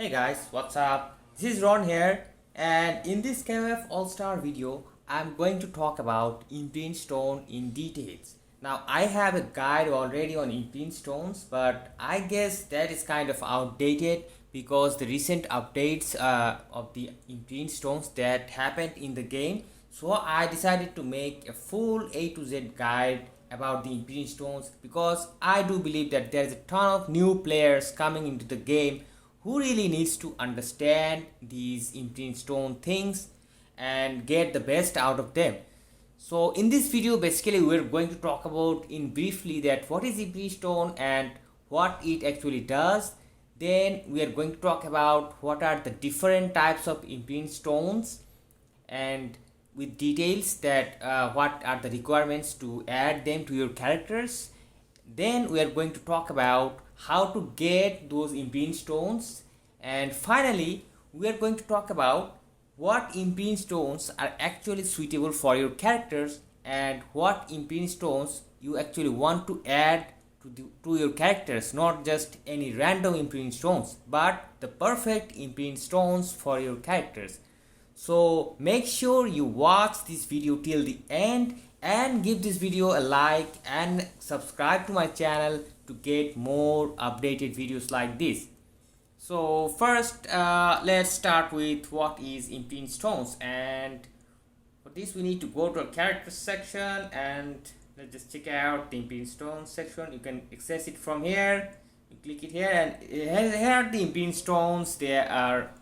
Hey guys, what's up? This is Ron here, and in this KoF All-Star video, I'm going to talk about Imprint Stone in details. Now, I have a guide already on Imprint Stones, but I guess that is kind of outdated because the recent updates of the Imprint Stones that happened in the game. So I decided to make a full A to Z guide about the Imprint Stones because I do believe that there's a ton of new players coming into the game who really needs to understand these Imprint Stone things and get the best out of them. So in this video, basically we're going to talk about in briefly that what is Imprint Stone and what it actually does. Then we are going to talk about what are the different types of Imprint Stones and with details that what are the requirements to add them to your characters. Then we are going to talk about how to get those Imprint Stones, and finally we are going to talk about what Imprint Stones are actually suitable for your characters and what Imprint Stones you actually want to add to your characters, not just any random Imprint Stones but the perfect Imprint Stones for your characters. So make sure you watch this video till the end and give this video a like and subscribe to my channel to get more updated videos like this. So first let's start with what is Imprint Stones, and for this we need to go to a characters section and let's just check out the Imprint Stones section. You can access it from here. You click it here and here are the Imprint Stones. They are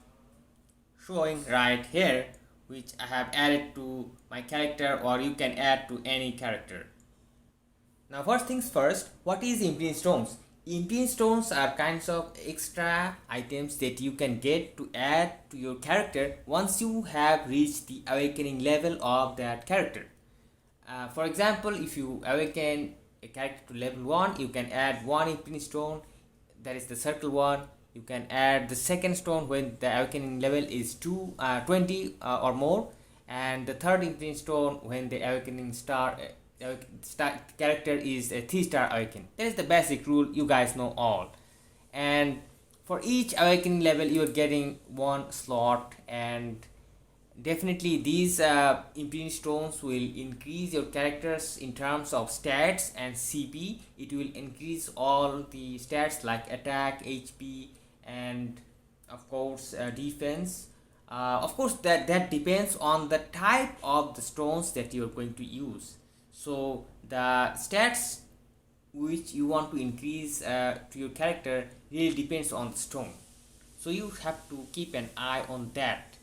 showing right here, which I have added to my character, or you can add to any character. Now first things first, what is Imprint Stones? Imprint Stones are kinds of extra items that you can get to add to your character once you have reached the awakening level of that character. For example, if you awaken a character to level 1, you can add one Imprint Stone, that is the circle one. You can add the second stone when the awakening level is 20 or more, and the third Imprint Stone when the awakening character is a 3-star awaken. That is the basic rule, you guys know all. And for each awakening level you are getting one slot, and definitely these Imprint Stones will increase your characters in terms of stats and CP. It will increase all the stats like attack, HP, and of course defense. Of course that depends on the type of the stones that you are going to use. So the stats which you want to increase to your character really depends on the stone. So you have to keep an eye on that.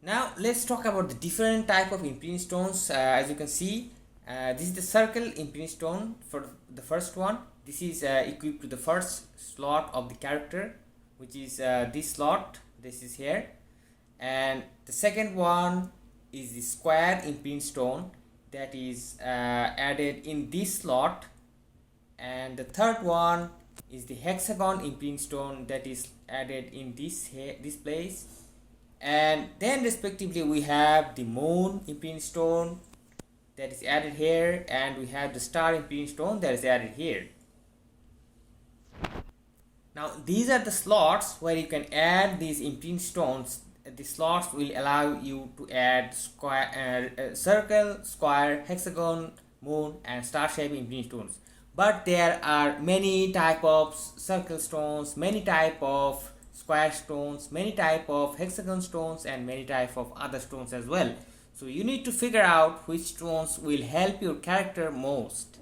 Now let's talk about the different type of Imprint Stones. As you can see, this is the circle Imprint Stone for the first one. This is equipped to the first slot of the character, which is this slot. This is here. And the second one is the square Imprint Stone that is added in this slot. And the third one is the hexagon Imprint Stone that is added in this place. And then respectively we have the moon Imprint Stone that is added here, and we have the star Imprint Stone that is added here. Now these are the slots where you can add these Imprint Stones. The slots will allow you to add circle, square, hexagon, moon, and star shape Imprint Stones. But there are many type of circle stones, many type of square stones, many type of hexagon stones, and many type of other stones as well. So you need to figure out which stones will help your character most.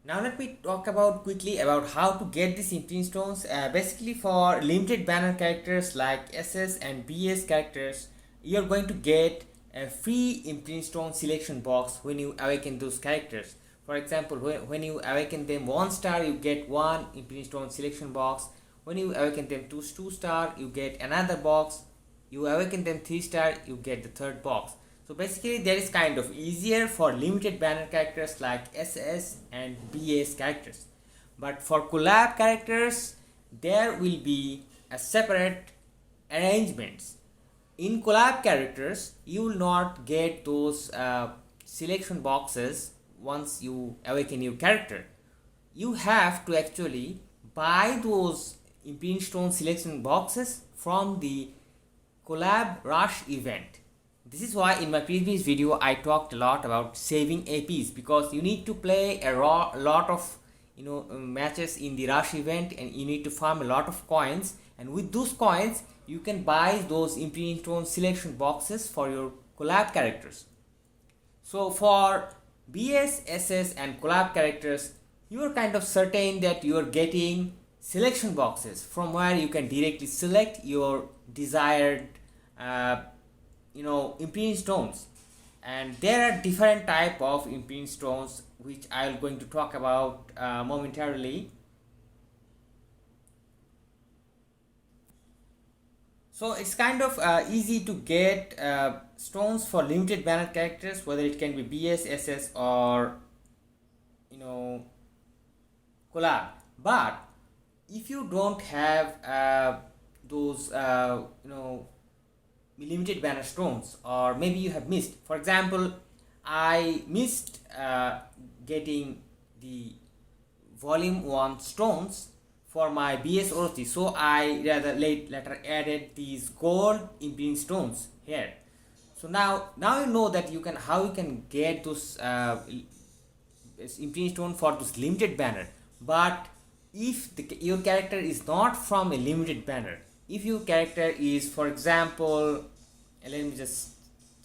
Now let me talk about quickly about how to get these Imprint Stones. Basically for limited banner characters like SS and BS characters, you are going to get a free Imprint Stone selection box when you awaken those characters. For example, when you awaken them 1 star, you get one Imprint Stone selection box. When you awaken them 2 star, you get another box. You awaken them 3 star, you get the third box. So basically that is kind of easier for limited banner characters like SS and BS characters. But for collab characters, there will be a separate arrangements. In collab characters, you will not get those selection boxes once you awaken your character. You have to actually buy those Imprint Stone selection boxes from the collab rush event. This is why in my previous video I talked a lot about saving APs, because you need to play a lot of matches in the rush event, and you need to farm a lot of coins, and with those coins you can buy those Imprinting Stone selection boxes for your collab characters. So for BS, SS and collab characters, you are kind of certain that you are getting selection boxes from where you can directly select your desired Imprinting Stones. And there are different type of Imprinting Stones which I am going to talk about momentarily. So it's kind of easy to get stones for limited banner characters, whether it can be BS, SS or collab. But if you don't have those limited banner stones, or maybe you have missed, for example, I missed getting the volume 1 stones for my BS Orochi, so I rather later added these gold Imprinting Stones here. So now you know that how you can get those Imprinting Stone for those limited banner. But if your character is not from a limited banner, if your character is, for example, let me just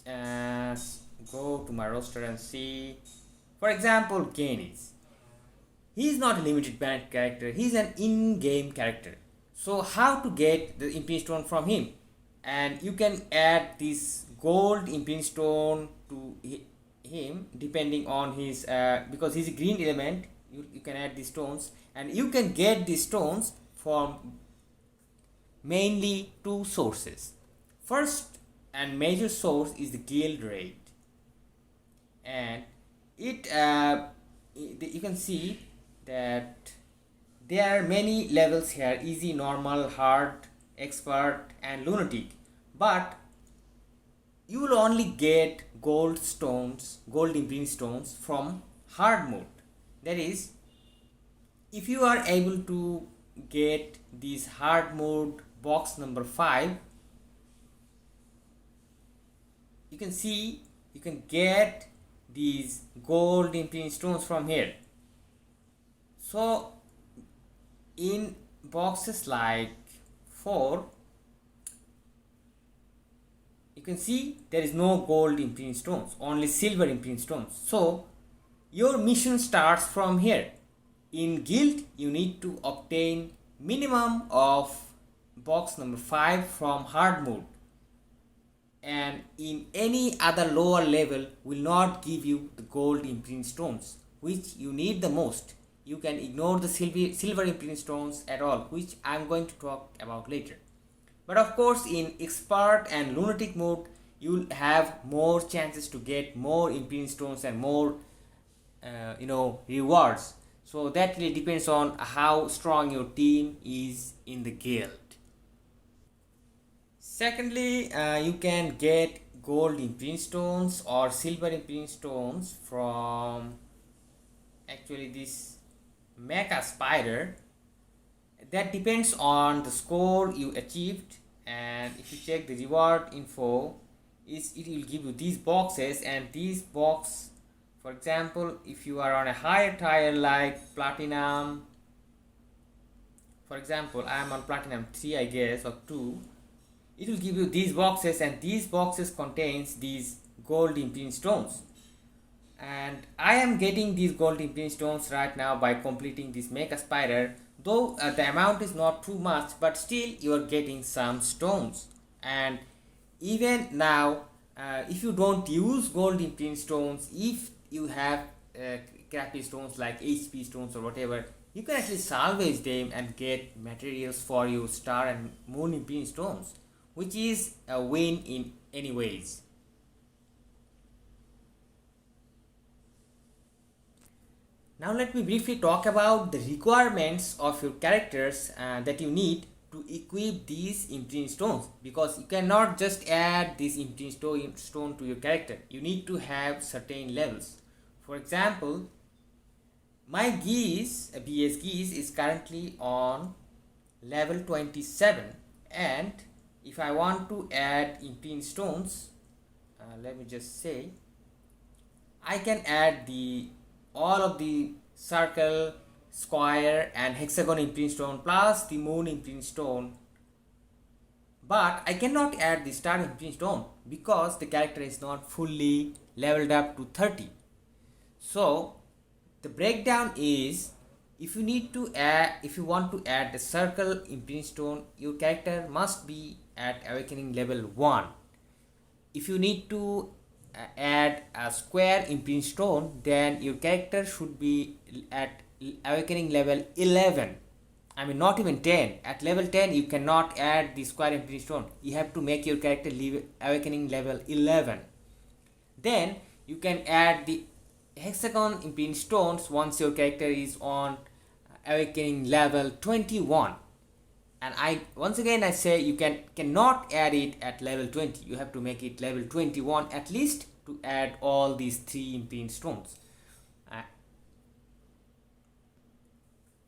go to my roster and see, for example, Gaines. He is not a limited banner character, he is an in-game character. So how to get the Imprinting Stone from him? And you can add this gold Imprinting Stone to him depending on his because he's a green element. You can add these stones, and you can get these stones from mainly two sources. First and major source is the guild raid, and you can see that there are many levels here: easy, normal, hard, expert and lunatic. But you will only get gold Imprinting Stones from hard mode. That is, if you are able to get this hard mode box number 5, you can see you can get these gold Imprinting Stones from here. So in boxes like 4, you can see there is no gold Imprinting Stones, only silver Imprinting Stones. So your mission starts from here. In guild, you need to obtain minimum of box number 5 from hard mode, and in any other lower level will not give you the gold Imprinting Stones, which you need the most. You can ignore the silver Imprinting Stones at all, which I am going to talk about later. But of course, in expert and lunatic mode, you will have more chances to get more Imprinting Stones and more rewards. So that really depends on how strong your team is in the guild. Secondly, you can get gold Imprinting Stones or silver Imprinting Stones from actually this mecha spider. That depends on the score you achieved, and if you check the reward info, it will give you these boxes, and these box, for example, if you are on a higher tier like platinum, for example I am on platinum 3 I guess, or 2, it will give you these boxes, and these boxes contains these gold Imprinting Stones. And I am getting these gold Imprinting Stones right now by completing this mecha spider, though the amount is not too much, but still you are getting some stones. And even now, if you don't use gold Imprinting Stones, if you have crappy stones like HP stones or whatever, you can actually salvage them and get materials for your star and moon Imprinting Stones, which is a win in any ways. Now let me briefly talk about the requirements of your characters that you need to equip these Imprinting Stones, because you cannot just add this Imprinting Stone to your character. You need to have certain levels. For example, my BS Geese is currently on level level 27, and if I want to add Imprint Stones, let me just say, I can add all of the circle, square and hexagon Imprint Stone plus the moon Imprint Stone, but I cannot add the star Imprint Stone because the character is not fully leveled up to 30. So the breakdown is, if you want to add the circle Imprint Stone, your character must be at awakening level 1. If you need to add a square Imprint Stone, then your character should be at awakening level 11. I mean, not even 10. At level 10 you cannot add the square Imprint Stone. You have to make your character awakening level 11. Then you can add the hexagon Imprint Stones once your character is on awakening level 21. And once again I say, you cannot add it at level 20. You have to make it level 21 at least to add all these 3 Imprint Stones.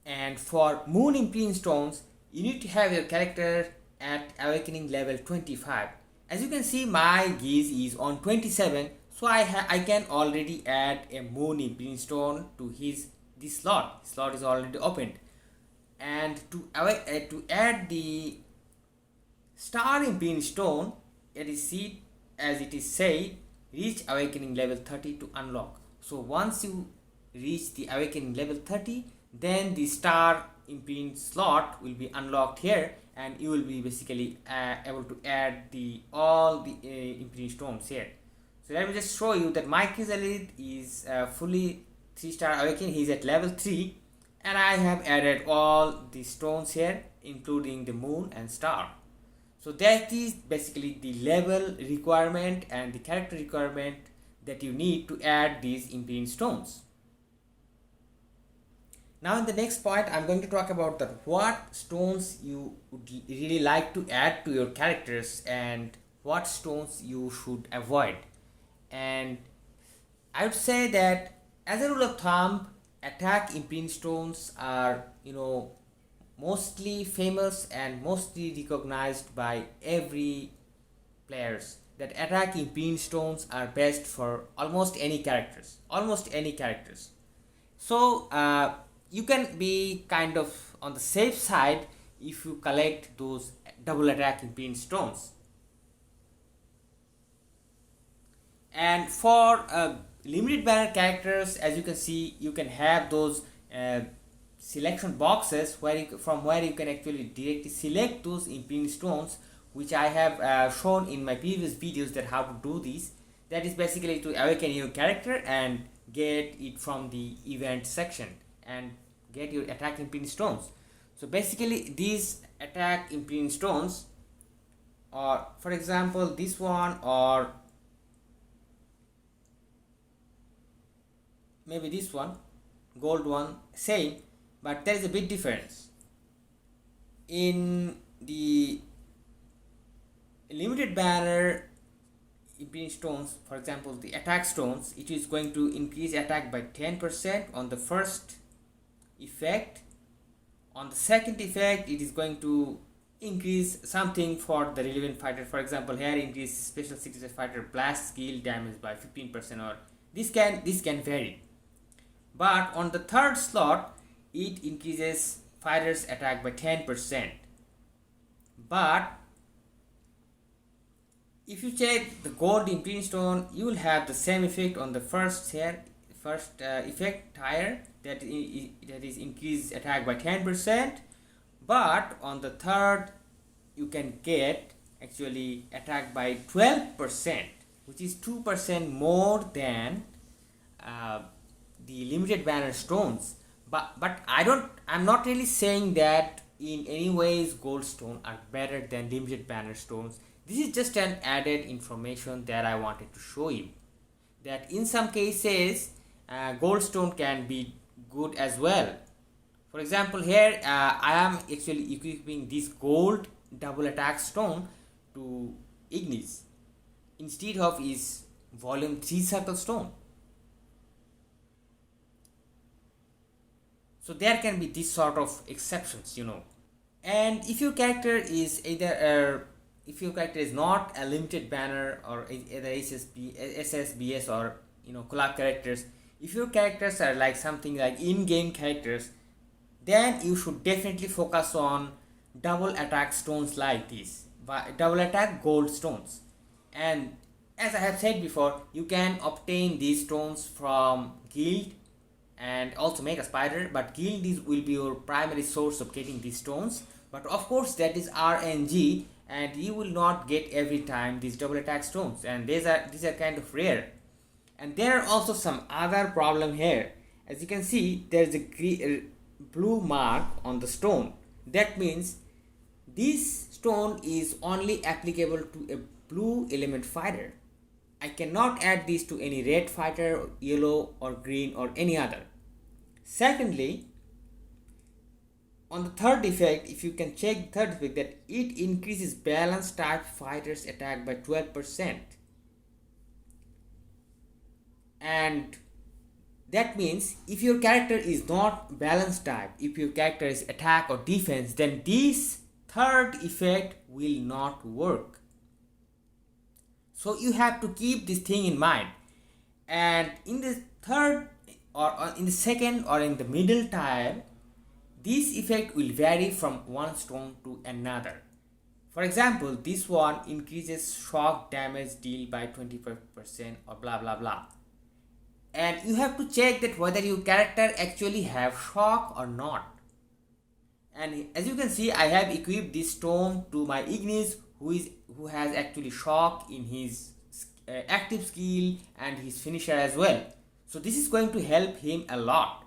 And for moon Imprint Stones, you need to have your character at awakening level 25. As you can see, my guise is on 27, so I can already add a moon Imprint Stone to this slot. His slot is already opened. And to add the star Imprint Stone, as it is said, reach awakening level 30 to unlock. So once you reach the awakening level 30, then the star Imprint slot will be unlocked here, and you will be basically able to add all the Imprint Stones here. So let me just show you that my Elite is fully 3-star awakening. He is at level 3, and I have added all the stones here, including the moon and star. So that is basically the level requirement and the character requirement that you need to add these Imprint Stones. Now in the next point, I'm going to talk about what stones you would really like to add to your characters and what stones you should avoid. And I would say that, as a rule of thumb, attack Imprint Stones are mostly famous and mostly recognized by every players. That attack Imprint Stones are best for almost any characters. So you can be kind of on the safe side if you collect those double attack Imprint Stones. And for limited banner characters, as you can see, you can have those selection boxes from where you can actually directly select those Imprint Stones, which I have shown in my previous videos that how to do this. That is basically to awaken your character and get it from the event section and get your attack Imprint Stones. So basically these attack Imprint Stones, or for example this one, or maybe this one, gold one, same, but there is a big difference. In the limited banner Imprint Stones, for example the attack stones, it is going to increase attack by 10% on the first effect. On the second effect, it is going to increase something for the relevant fighter. For example, here increase special signature fighter blast skill damage by 15%, or this can vary. But on the third slot, it increases fighters attack by 10%. But if you check the gold Imprint Stone, you will have the same effect on the first effect higher, that is increased attack by 10%, but on the third you can get actually attack by 12%, which is 2% more than the limited banner stones. But I'm not really saying that in any ways gold stone are better than limited banner stones. This is just an added information that I wanted to show you, that in some cases gold stone can be good as well. For example, here I am actually equipping this gold double attack stone to Ignis instead of his volume 3 circle stone. So there can be this sort of exceptions, And if your character is either if your character is not a limited banner or either SSBS or collab characters, if your characters are like something like in-game characters, then you should definitely focus on double attack stones like this, double attack gold stones. And as I have said before, you can obtain these stones from guild and also make a spider, but guild will be your primary source of getting these stones. But of course that is RNG, and you will not get every time these double attack stones, and these are kind of rare. And there are also some other problem here. As you can see, there is a blue mark on the stone. That means this stone is only applicable to a blue element fighter. I cannot add this to any red fighter, or yellow or green or any other. Secondly, on the third effect, if you can check the third effect, that it increases balance type fighters attack by 12%. And that means if your character is not balance type, if your character is attack or defense, then this third effect will not work. So you have to keep this thing in mind. And in the third or in the second or in the middle tile, this effect will vary from one stone to another. For example, this one increases shock damage deal by 25% or blah blah blah. And you have to check that whether your character actually have shock or not. And as you can see, I have equipped this stone to my Ignis, who has actually shock in his active skill and his finisher as well. So this is going to help him a lot.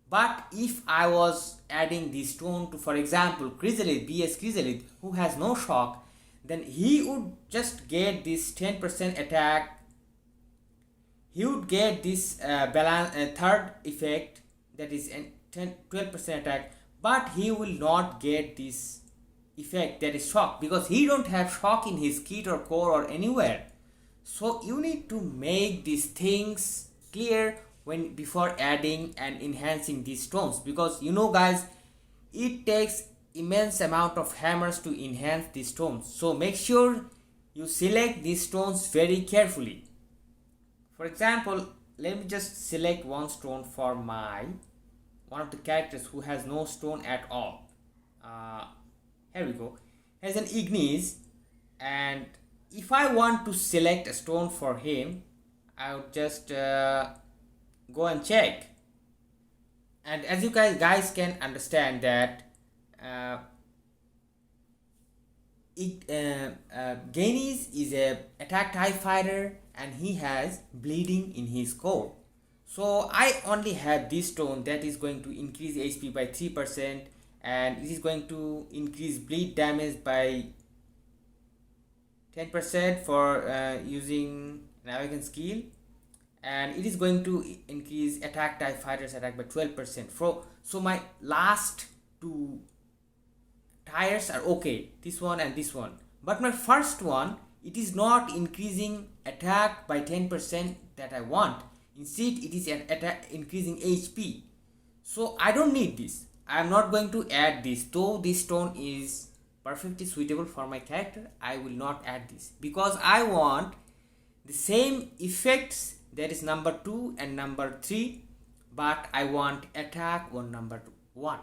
But if I was adding this stone to, for example, BS Chrysalid, who has no shock, then he would just get this 10% attack. He would get this third effect, that is 12% attack, but he will not get this effect, that is shock, because he don't have shock in his kit or core or anywhere. So you need to make these things clear before adding and enhancing these stones, because guys, it takes immense amount of hammers to enhance these stones. So make sure you select these stones very carefully. For example, let me just select one stone for one of the characters who has no stone at all. Here we go. Here's an Ignis, and if I want to select a stone for him, I would just go and check. And as you guys can understand that Gainis is a attack type fighter, and he has bleeding in his core. So I only have this stone that is going to increase HP by 3%, and it is going to increase bleed damage by 10% for using an Awaken skill, and it is going to increase attack type fighters attack by 12%. So my last two tires are okay, this one and this one, but my first one, it is not increasing attack by 10% that I want. Instead, it is increasing HP. So I don't need this. I am not going to add this. Though this stone is perfectly suitable for my character, I will not add this, because I want the same effects, that is number 2 and number 3, but I want attack on number 1.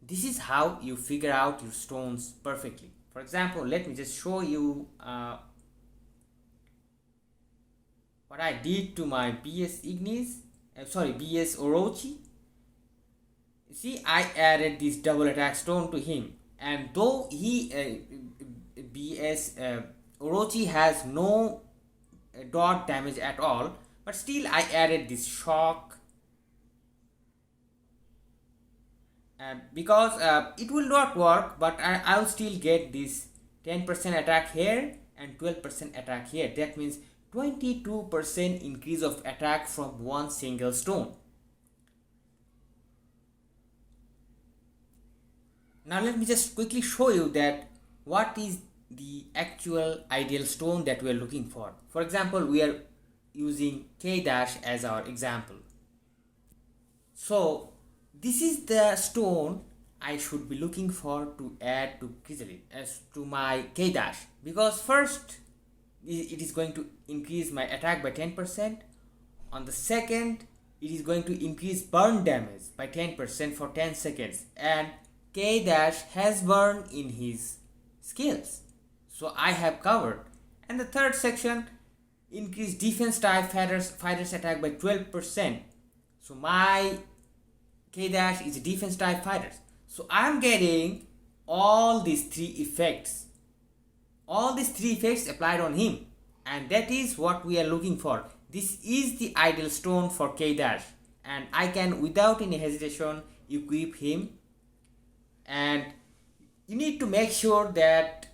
This is how you figure out your stones perfectly. For example, let me just show you what I did to my BS BS Orochi. See, I added this double attack stone to him, and though he BS Orochi has no dot damage at all, but still I added this shock because it will not work, but I'll still get this 10% attack here and 12% attack here. That means 22% increase of attack from one single stone. Now let me just quickly show you that what is the actual ideal stone that we are looking for. For example, we are using K- as our example. So this is the stone I should be looking for to add to Chrysalid as to my K dash, because first it is going to increase my attack by 10%. On the second, it is going to increase burn damage by 10% for 10 seconds, and K dash has burn in his skills, so I have covered. And the third section, increase defense type fighters attack by 12%. So my K dash is a defense type fighters. So I am getting all these three effects. All these three effects applied on him, and that is what we are looking for. This is the ideal stone for K dash, and I can without any hesitation equip him. And you need to make sure that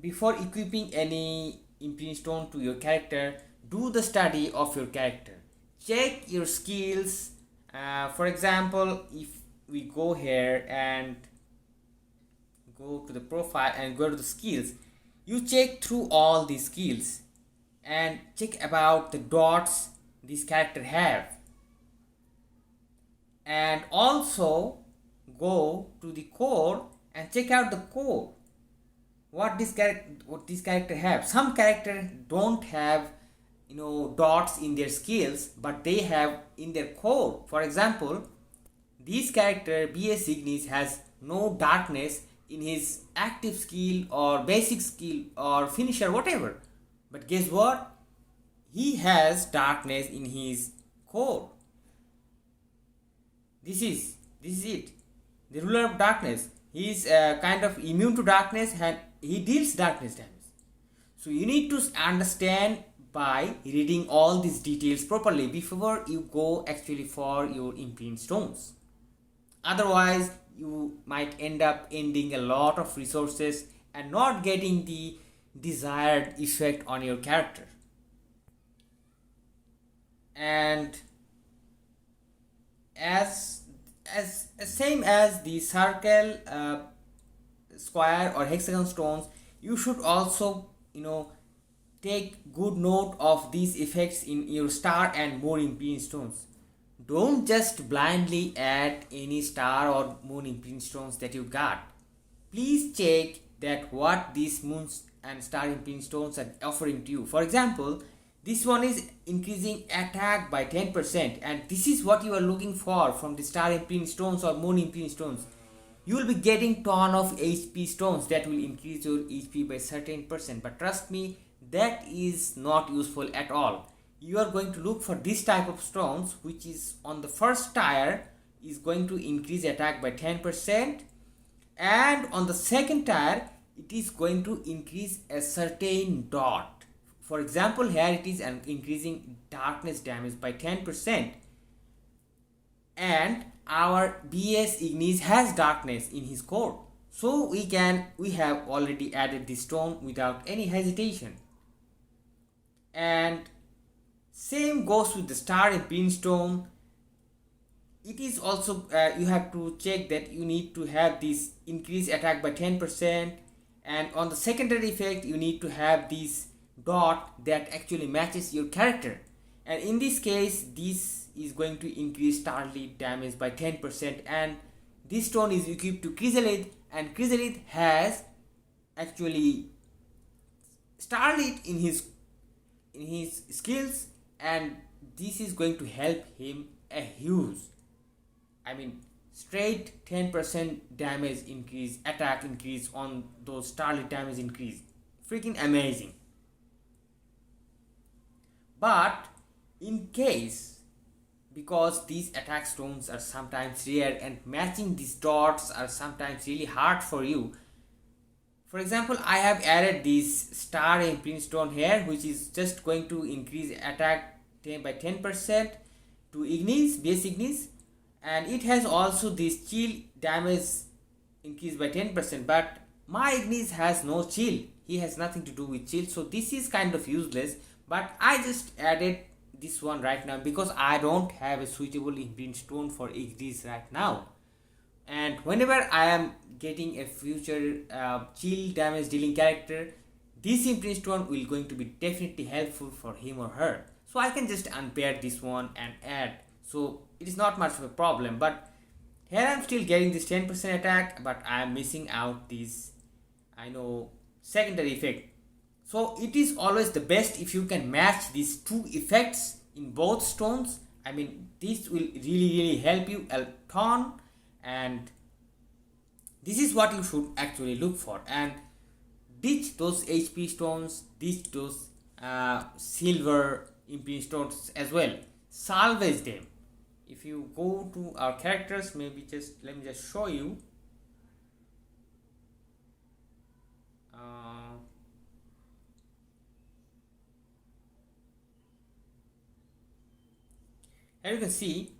before equipping any Imprint Stone to your character, do the study of your character. Check your skills. For example, if we go here and go to the profile and go to the skills, you check through all these skills and check about the dots this character have, and also go to the core and check out the core, what this character have. Some character don't have dots in their skills, but they have in their core. For example, this character BS Ignis has no darkness in his active skill or basic skill or finisher, whatever, but guess what, he has darkness in his core. This is it, the ruler of darkness. He is kind of immune to darkness and he deals darkness damage. So you need to understand by reading all these details properly before you go actually for your Imprint Stones. Otherwise, you might end up ending a lot of resources and not getting the desired effect on your character. And as same as the circle, square or hexagon stones, you should also take good note of these effects in your star and moon Imprint Stones. Don't just blindly add any star or moon Imprint Stones that you got. Please check that what these moons and star Imprint Stones are offering to you. For example, this one is increasing attack by 10%, and this is what you are looking for from the star Imprint Stones or moon Imprint Stones. You will be getting ton of HP stones that will increase your HP by certain percent, but trust me, that is not useful at all. You are going to look for this type of stones, which is on the first tier is going to increase attack by 10%, and on the second tier it is going to increase a certain dot. For example, here it is increasing darkness damage by 10%, and our BS Ignis has darkness in his core, so we have already added this stone without any hesitation. And same goes with the star Imprint Stone. It is also you have to check that you need to have this increased attack by 10%, and on the secondary effect you need to have this dot that actually matches your character, and in this case this is going to increase starlit damage by 10%, and this stone is equipped to Chrysalid, and Chrysalid has actually starlit in his skills, and this is going to help him a huge, straight 10% damage increase, attack increase on those starlit damage increase. Freaking amazing. But in case, because these attack stones are sometimes rare and matching these dots are sometimes really hard for you. For example, I have added this star Imprint Stone here, which is just going to increase attack by 10% to Ignis, base Ignis, and it has also this chill damage increased by 10%, but my Ignis has no chill. He has nothing to do with chill, so this is kind of useless, but I just added this one right now because I don't have a suitable Imprint Stone for Ignis right now. And whenever I am getting a future chill damage dealing character, this Imprint Stone will going to be definitely helpful for him or her. So I can just unpair this one and add. So it is not much of a problem. But Here I'm still getting this 10% attack, but I'm missing out this, I know, secondary effect. So it is always the best if you can match these two effects in both stones. I mean, this will really help you a ton, and this is what you should actually look for. And ditch those HP stones, ditch those silver imprint stones as well. Salvage them. If you go to our characters, maybe just let me just show you. As you can see,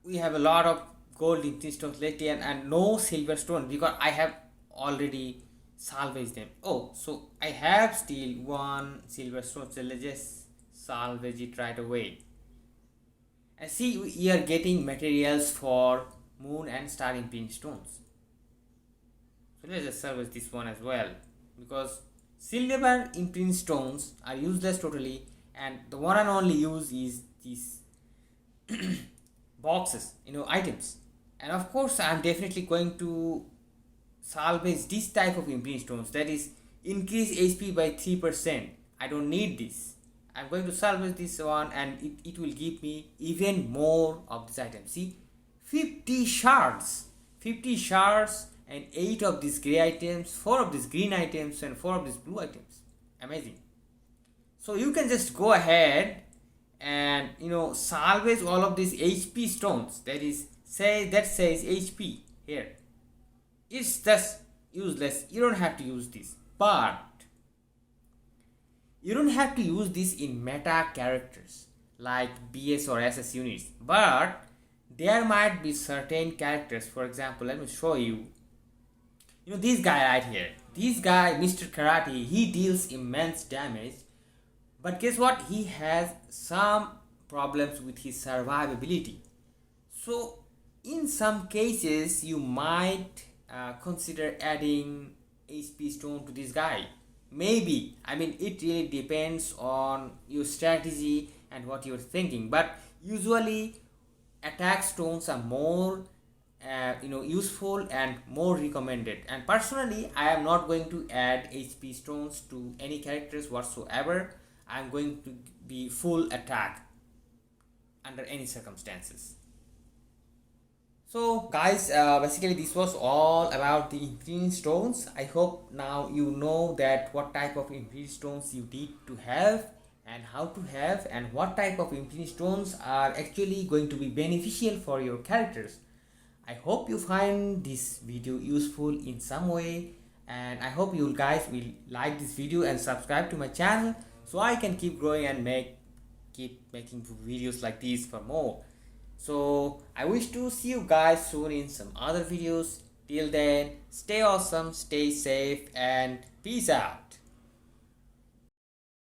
we have a lot of gold imprint stones left and no silver stone because I have already salvaged them. Oh, so I have still one silver stone, so let's just salvage it right away. And see, we are getting materials for moon and star imprint stones. So let's just salvage this one as well, because silver imprint stones are useless totally, and the one and only use is these boxes, items. And of course I'm definitely going to salvage this type of imprint stones, that is increase HP by 3%. I don't need this. I'm going to salvage this one, and it will give me even more of this item. See, 50 shards and 8 of these gray items, 4 of these green items, and 4 of these blue items. Amazing. So you can just go ahead and salvage all of these HP stones, that says HP here. It's just useless. You don't have to use this, but you don't have to use this in meta characters like BS or SS units, but there might be certain characters. For example, let me show you. This guy right here, this guy Mr. Karate, he deals immense damage, but guess what, he has some problems with his survivability. So in some cases you might consider adding HP stone to this guy. Maybe, I mean, it really depends on your strategy and what you're thinking, but usually attack stones are more useful and more recommended. And personally, I am not going to add HP stones to any characters whatsoever. I'm going to be full attack under any circumstances. So guys, basically this was all about the Imprinting Stones. I hope now you know that what type of Imprinting Stones you need to have and how to have, and what type of Imprinting Stones are actually going to be beneficial for your characters. I hope you find this video useful in some way, and I hope you guys will like this video and subscribe to my channel so I can keep growing and keep making videos like these for more. So I wish to see you guys soon in some other videos. Till then, stay awesome, stay safe, and peace out.